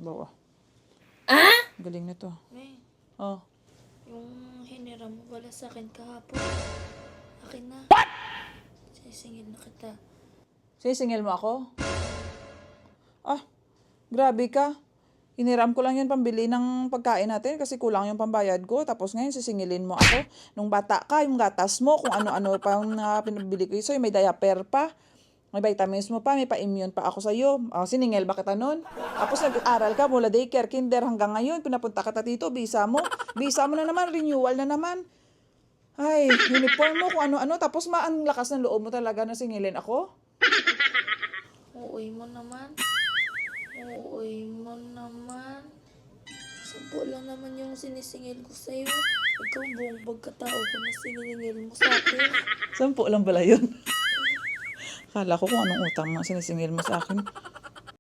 Bawa. Galing na to. May, Oh. yung hinira mo wala sa akin kahapon. Akin na. Sisingil na kita. Sisingil mo ako? Ah, grabe ka. Hiniram ko lang yun pambili ng pagkain natin kasi kulang yung pambayad ko. Tapos ngayon sisingilin mo ako. Nung bata ka, yung gatas mo, kung ano-ano pa yung pinabili ko sa'yo. May diaper pa. May vitamins mo pa, may pa-immune pa ako sa'yo. Siningil ba kita nun? Tapos nag-aral ka mula daycare, kinder hanggang ngayon. Pinapunta kita dito, visa mo. Visa mo na naman, renewal na naman. Ay, uniform mo kung ano-ano. Tapos ang lakas ng loob mo talaga na singilin ako. Uuwi mo naman. Uuwi mo naman. 10 lang naman yung sinisingil ko sa'yo. Ikaw buong pagkatao ko na siningil mo sa akin. 10 lang pala yun. Akala ko kung anong utang mo sinisingil mo sa akin.